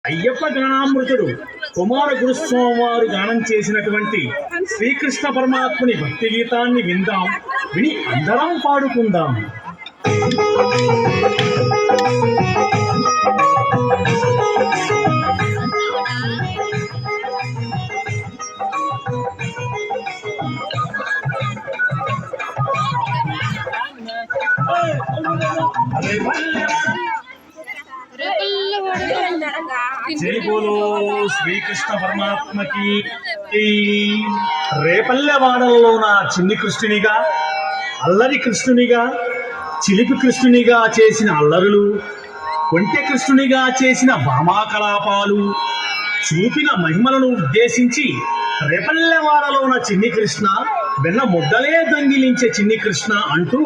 అయ్యప్ప గానామృతుడు కుమార గురుస్వామి వారు గానం చేసినటువంటి శ్రీకృష్ణ పరమాత్మని భక్తి గీతాన్ని విందాం, విని అందరం పాడుకుందాం. జై బోలో శ్రీకృష్ణ పరమాత్మకి. రేపల్లెవాడల్లో నా చిన్ని కృష్ణునిగా, అల్లరి కృష్ణునిగా, చిలిపి కృష్ణునిగా చేసిన అల్లరులు, కొంటె కృష్ణునిగా చేసిన భామాకలాపాలు చూపిన మహిమలను ఉద్దేశించి రేపల్లెవాడలో ఉన్న చిన్ని కృష్ణ, వెన్న ముద్దలే దొంగిలించే చిన్ని కృష్ణ అంటూ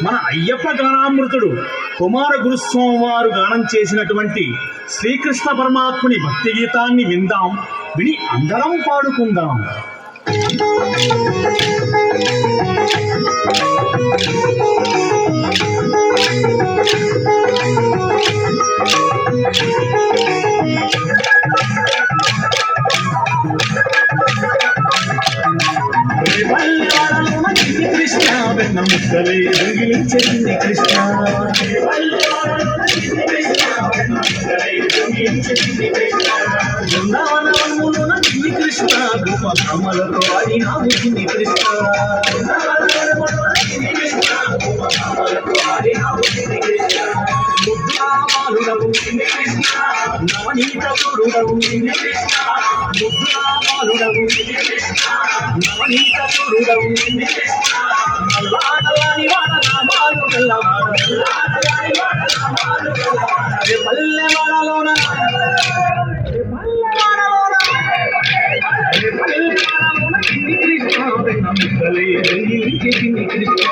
మన అయ్యప్ప గానామృతుడు కుమార గురుస్వామి వారు గానం చేసినటువంటి శ్రీకృష్ణ పరమాత్ముని భక్తి గీతాన్ని విందాం, విని అందరం పాడుకుందాం. కృష్ణ వెన్న ముద్దలే దొంగిలించే చిన్ని కృష్ణ, బృందావనమున చిన్ని కృష్ణ, గోపకామలతో ఆడినావు చిన్ని కృష్ణ, ముద్రామాలుడవు చిన్ని కృష్ణ, నవనీత పురుడవు చిన్ని కృష్ణ, ముద్రామాలుడవు చిన్ని కృష్ణ, నవనీత పురుడవు చిన్ని కృష్ణ, నల్లాడలాని వాడనామాలు గల్లవాడ, పల్లెవాడలోన చిన్ని కృష్ణ, వెన్న ముద్దలే దొంగిలించే చిన్ని కృష్ణ,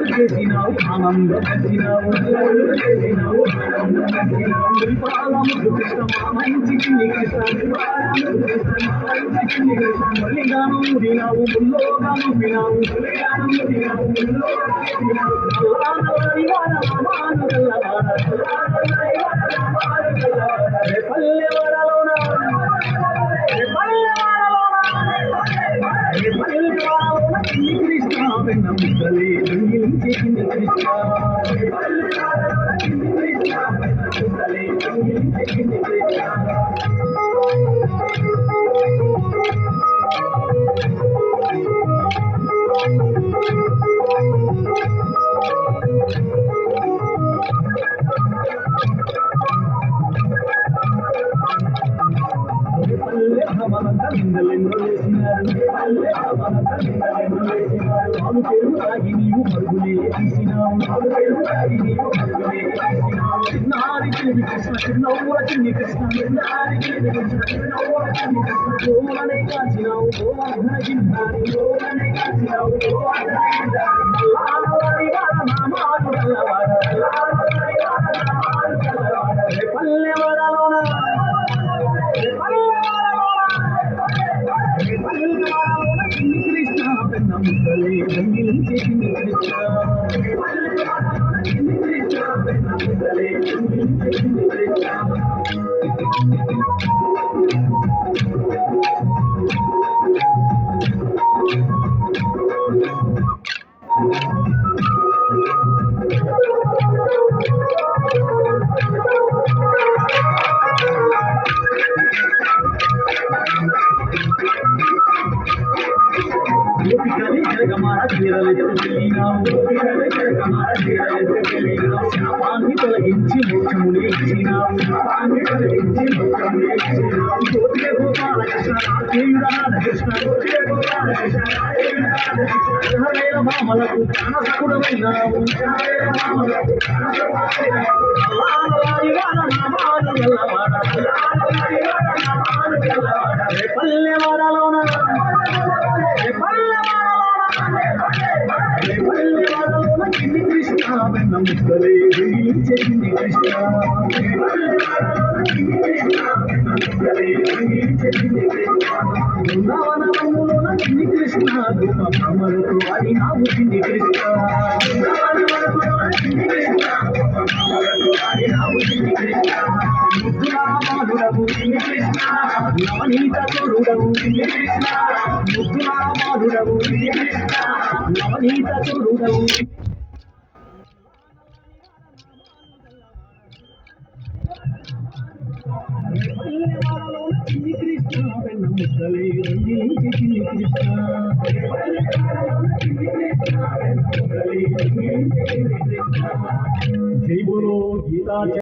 చేసినావు ఆనందం పెంచినావు, మంచి చిన్ని కృష్ణ, మల్లిగాను దినావు, ముల్లోగాను వినావు, చిన్ని కృష్ణ, వెన్న ముద్దలే దొంగిలించే చిన్ని కృష్ణ, ముద్దలే దొంగిలించే చిన్ని కృష్ణ. నీవు మరుగులే తీసినావు, నారి చిన్ని కృష్ణ, చిన్నవ్వ చిన్ని కృష్ణ, నారి చిన్ని కృష్ణ, చిన్నవ్వ చిన్ని కృష్ణ, గోవనే కాచినావు, గోవర్ధన గిన్నారి, గోవనే కాచినావు, గోవర్ధన గిన్నారి, నామవారి వాడ నామాలు గల్లవాడ, నామవారి వాడ నామాలు గల్లవాడ, పల్లెవాడలోన చిన్ని కృష్ణ, వెన్న ముద్దలే దొంగిలించే చిన్ని కృష్ణ, చిన్ని కృష్ణ, వెన్న ముద్దలే దొంగిలించే చిన్ని కృష్ణ. శాపాన్ని తొలగించి మోక్షం వరములు ఇచ్చినావు గోపిక గోపాల కృష్ణ రాధేయుడా కృష్ణ మామలకు ప్రాణసకుడమైనావు పల్లెవాడలోన చిన్ని కృష్ణ వెన్న ముక్కలే చెంది కృష్ణ బృందావనములోన చిన్ని కృష్ణ గోపమలకు ఆడినావు చిన్ని కృష్ణ ముద్దురామానుడవు చిన్ని కృష్ణ నవనీత చోరుడవు చిన్ని కృష్ణ ముద్దురామానుడవు చిన్ని కృష్ణ నవనీత చోరుడవు చిన్ని కృష్ణ వెన్న ముద్దలే రంజించి చిన్ని కృష్ణ జై బోలో గీతా